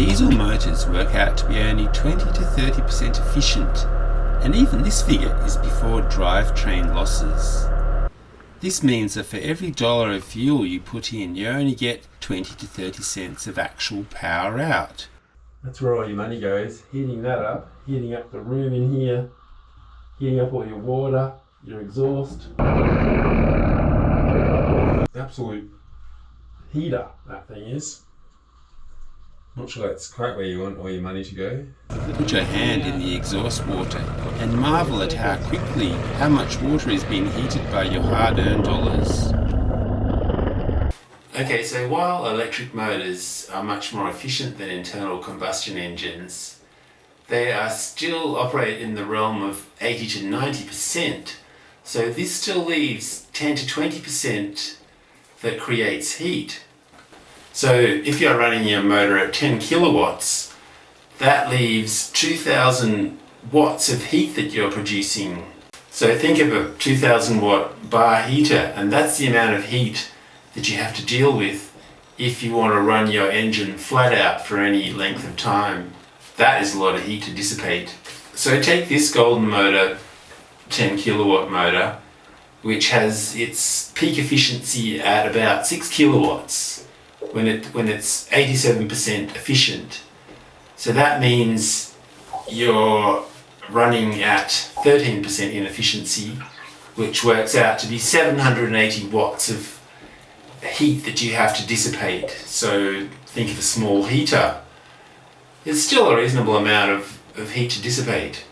Diesel motors work out to be only 20 to 30% efficient, and even this figure is before drivetrain losses. This means that for every dollar of fuel you put in, you only get 20 to 30 cents of actual power out. That's where all your money goes, heating that up, heating up the room in here, heating up all your water, your exhaust. Absolute heater, that thing is. Not sure that's quite where you want all your money to go. Put your hand in the exhaust water and marvel at how much water is being heated by your hard-earned dollars. Okay, so while electric motors are much more efficient than internal combustion engines, they are still operate in the realm of 80 to 90%. So this still leaves 10 to 20% that creates heat. So if you're running your motor at 10 kilowatts, that leaves 2000 watts of heat that you're producing. So think of a 2000 watt bar heater, and that's the amount of heat that you have to deal with if you want to run your engine flat out for any length of time. That is a lot of heat to dissipate. So take this Golden Motor 10 kilowatt motor, which has its peak efficiency at about 6 kilowatts when it's 87% efficient. So that means you're running at 13% inefficiency, which works out to be 780 watts of heat that you have to dissipate. So think of a small heater. It's still a reasonable amount of heat to dissipate.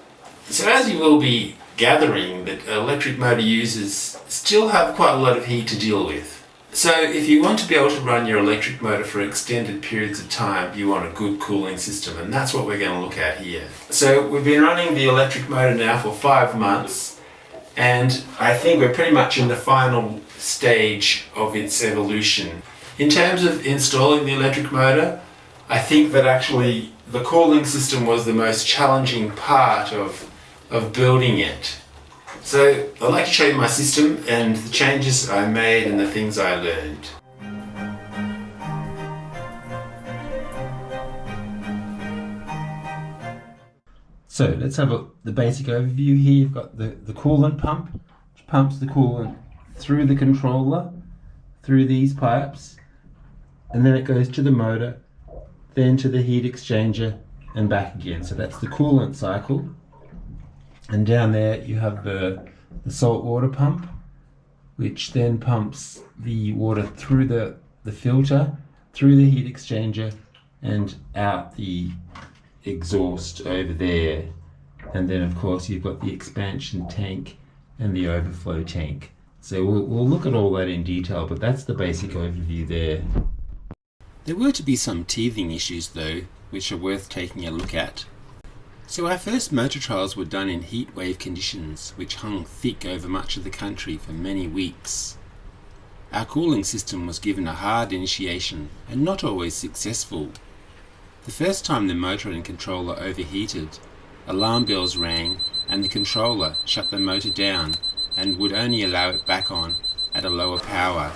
So as you will be gathering, that electric motor users still have quite a lot of heat to deal with. So if you want to be able to run your electric motor for extended periods of time, you want a good cooling system, and that's what we're going to look at here. So we've been running the electric motor now for 5 months, and I think we're pretty much in the final stage of its evolution. In terms of installing the electric motor, I think that actually the cooling system was the most challenging part of building it. So I'd like to show you my system and the changes I made and the things I learned. So let's have the basic overview here. You've got the coolant pump, which pumps the coolant through the controller, through these pipes, and then it goes to the motor, then to the heat exchanger and back again. So that's the coolant cycle. And down there you have the salt water pump, which then pumps the water through the filter, through the heat exchanger and out the exhaust over there. And then of course you've got the expansion tank and the overflow tank. So we'll look at all that in detail, but that's the basic overview there. There were to be some teething issues though, which are worth taking a look at. So our first motor trials were done in heat wave conditions, which hung thick over much of the country for many weeks. Our cooling system was given a hard initiation and not always successful. The first time the motor and controller overheated, alarm bells rang and the controller shut the motor down and would only allow it back on at a lower power.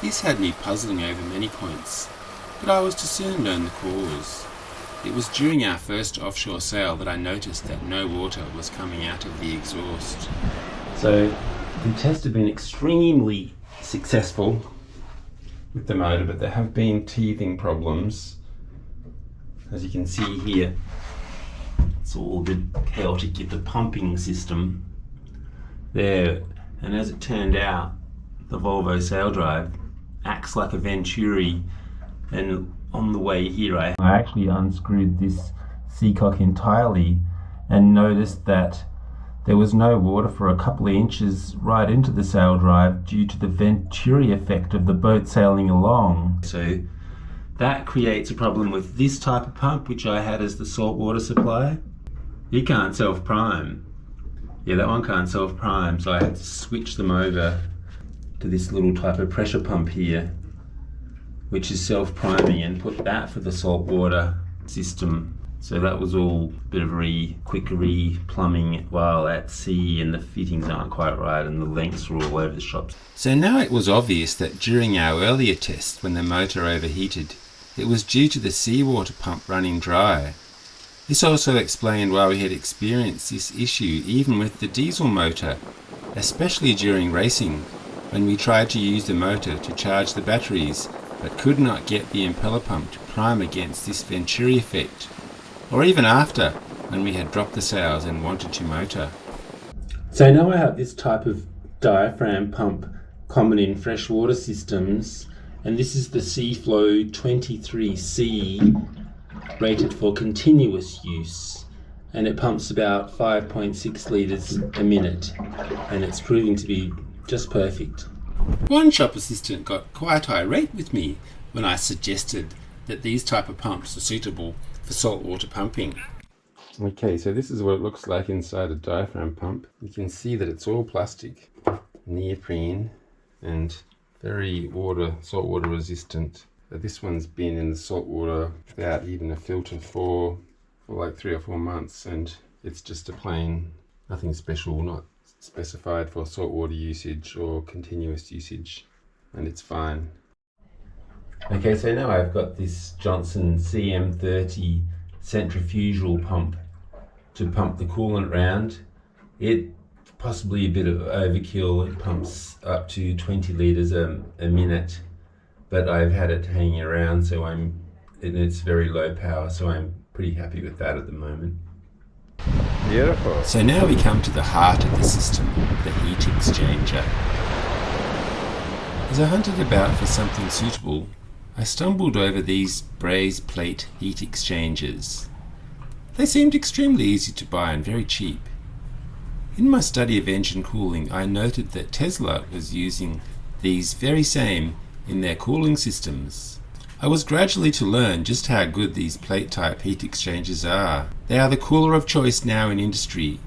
This had me puzzling over many points, but I was to soon learn the cause. It was during our first offshore sail that I noticed that no water was coming out of the exhaust. So the tests have been extremely successful with the motor, but there have been teething problems. As you can see here, it's all a bit chaotic with the pumping system there. And as it turned out, the Volvo sail drive acts like a venturi, and on the way here I actually unscrewed this seacock entirely and noticed that there was no water for a couple of inches right into the sail drive due to the venturi effect of the boat sailing along. So that creates a problem with this type of pump, which I had as the saltwater supply. It can't self-prime. Yeah, that one can't self-prime, so I had to switch them over to this little type of pressure pump here, which is self-priming, and put that for the saltwater system. So that was all a bit of quick plumbing while at sea, and the fittings aren't quite right and the lengths are all over the shop. So now it was obvious that during our earlier test, when the motor overheated, it was due to the seawater pump running dry. This also explained why we had experienced this issue even with the diesel motor, especially during racing, when we tried to use the motor to charge the batteries but could not get the impeller pump to prime against this Venturi effect, or even after, when we had dropped the sails and wanted to motor. So now I have this type of diaphragm pump common in freshwater systems, and this is the Seaflow 23C, rated for continuous use, and it pumps about 5.6 litres a minute, and it's proving to be just perfect. One shop assistant got quite irate with me when I suggested that these type of pumps are suitable for saltwater pumping. Okay, so this is what it looks like inside a diaphragm pump. You can see that it's all plastic, neoprene, and very saltwater resistant. But this one's been in the saltwater without even a filter for like 3 or 4 months, and it's just a plain, nothing special, not specified for saltwater usage or continuous usage, and it's fine. Okay, so now I've got this Johnson CM30 centrifugal pump to pump the coolant round. It possibly a bit of overkill. It pumps up to 20 litres a minute, but I've had it hanging around, and it's very low power, so I'm pretty happy with that at the moment. Beautiful. So now we come to the heart of the system, the heat exchanger. As I hunted about for something suitable, I stumbled over these braze plate heat exchangers. They seemed extremely easy to buy and very cheap. In my study of engine cooling, I noted that Tesla was using these very same in their cooling systems. I was gradually to learn just how good these plate-type heat exchangers are. They are the cooler of choice now in industry.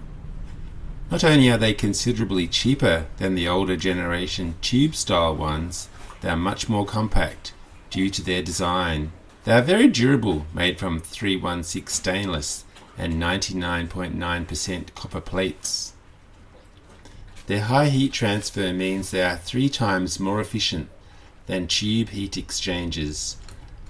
Not only are they considerably cheaper than the older generation tube-style ones, they are much more compact due to their design. They are very durable, made from 316 stainless and 99.9% copper plates. Their high heat transfer means they are 3 times more efficient than tube heat exchangers,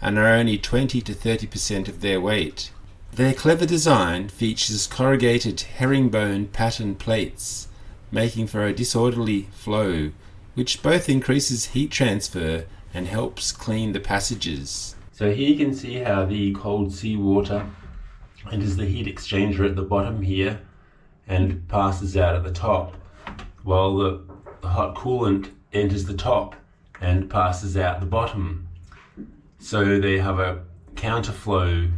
and are only 20 to 30% of their weight. Their clever design features corrugated herringbone pattern plates, making for a disorderly flow, which both increases heat transfer and helps clean the passages. So here you can see how the cold seawater enters the heat exchanger at the bottom here and passes out at the top, while the hot coolant enters the top and passes out the bottom. So they have a counterflow,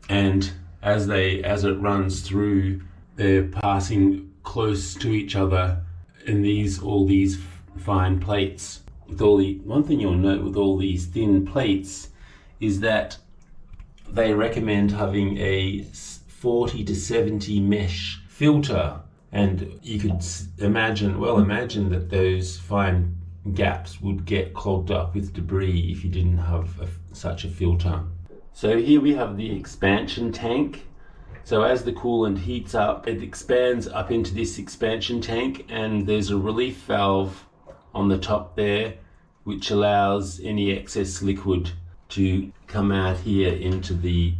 and as it runs through, they're passing close to each other in all these fine plates. One thing you'll note with all these thin plates is that they recommend having a 40 to 70 mesh filter, and you could imagine that those fine gaps would get clogged up with debris if you didn't have such a filter. So here we have the expansion tank. So as the coolant heats up, it expands up into this expansion tank, and there's a relief valve on the top there which allows any excess liquid to come out here into the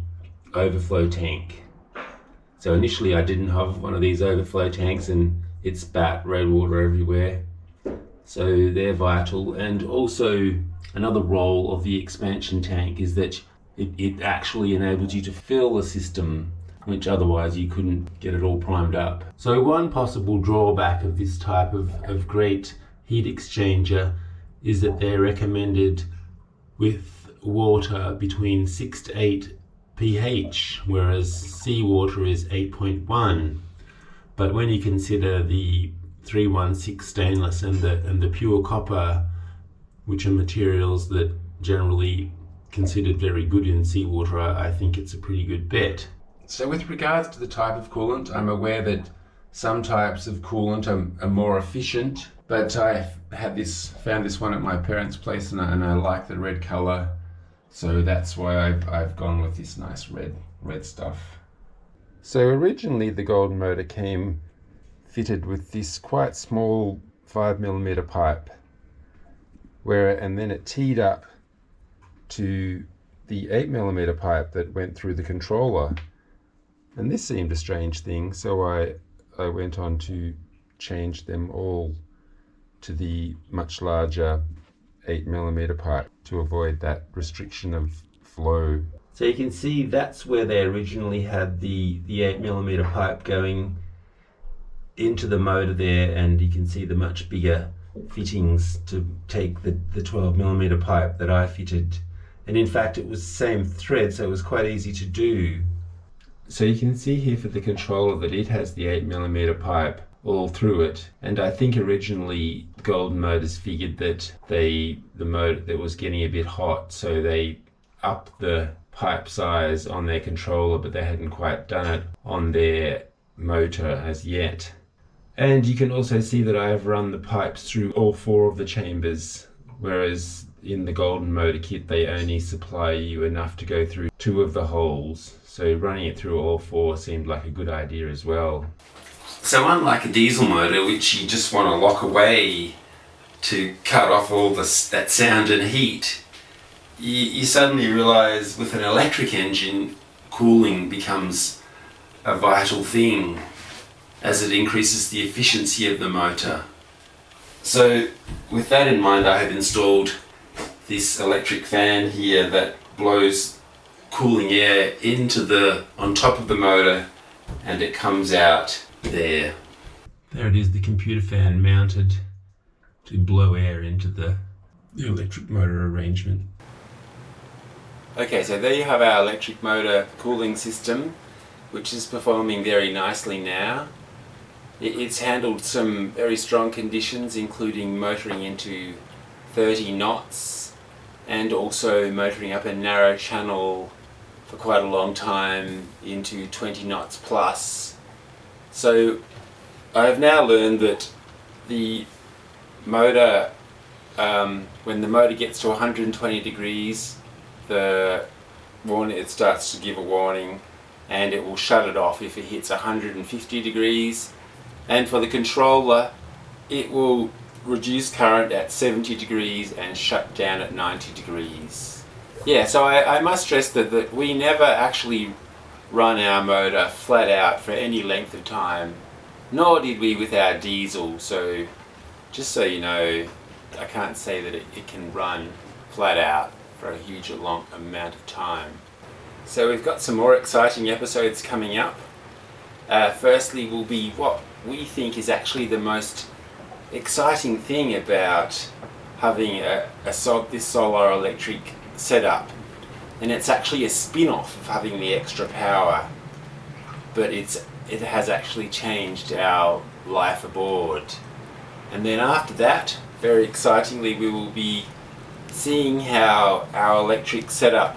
overflow tank. So initially I didn't have one of these overflow tanks, and it spat road water everywhere. So they're vital. And also another role of the expansion tank is that it actually enables you to fill the system, which otherwise you couldn't get it all primed up. So one possible drawback of this type of great heat exchanger is that they're recommended with water between 6 to 8 pH, whereas seawater is 8.1. But when you consider the 316 stainless and the pure copper, which are materials that generally considered very good in seawater, I think it's a pretty good bet. So with regards to the type of coolant, I'm aware that some types of coolant are more efficient, but I found this one at my parents' place, and I like the red color, so that's why I've gone with this nice red stuff. So originally the Golden motor came fitted with this quite small 5mm pipe, and then it teed up to the 8mm pipe that went through the controller. And this seemed a strange thing, so I went on to change them all to the much larger 8mm pipe to avoid that restriction of flow. So you can see that's where they originally had the 8mm pipe going into the motor there, and you can see the much bigger fittings to take the 12mm pipe that I fitted. And in fact it was the same thread, so it was quite easy to do. So you can see here for the controller that it has the 8mm pipe all through it, and I think originally Golden Motors figured that the motor that was getting a bit hot, so they upped the pipe size on their controller, but they hadn't quite done it on their motor as yet. And you can also see that I have run the pipes through all 4 of the chambers, whereas in the Golden motor kit they only supply you enough to go through 2 of the holes, so running it through all 4 seemed like a good idea as well. So unlike a diesel motor, which you just want to lock away to cut off all that sound and heat, you suddenly realise with an electric engine, cooling becomes a vital thing as it increases the efficiency of the motor. So with that in mind, I have installed this electric fan here that blows cooling air on top of the motor, and it comes out there. There it is, the computer fan mounted to blow air into the electric motor arrangement. Okay, so there you have our electric motor cooling system, which is performing very nicely now. It's handled some very strong conditions, including motoring into 30 knots and also motoring up a narrow channel for quite a long time into 20 knots plus. So I have now learned that the motor, when the motor gets to 120 degrees, it starts to give a warning, and it will shut it off if it hits 150 degrees. And for the controller, it will reduce current at 70 degrees and shut down at 90 degrees. Yeah, so I must stress that we never actually run our motor flat out for any length of time, nor did we with our diesel. So just so you know, I can't say that it can run flat out for a huge long amount of time. So we've got some more exciting episodes coming up. Firstly will be what we think is actually the most exciting thing about having this solar electric setup, and it's actually a spin-off of having the extra power, but it has actually changed our life aboard. And then after that, very excitingly, we will be seeing how our electric setup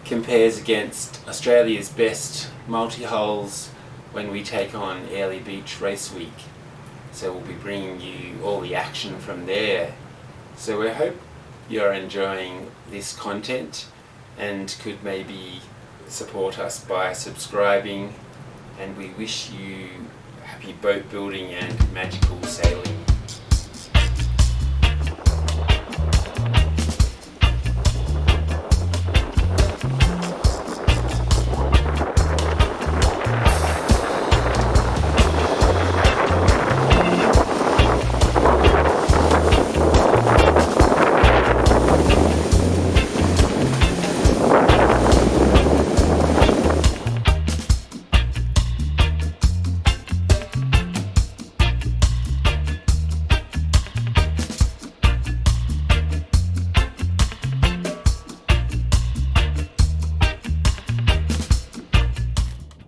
compares against Australia's best multi-hulls when we take on Airlie Beach Race Week. So we'll be bringing you all the action from there. So we hope you're enjoying this content and could maybe support us by subscribing, and we wish you happy boat building and magical sailing.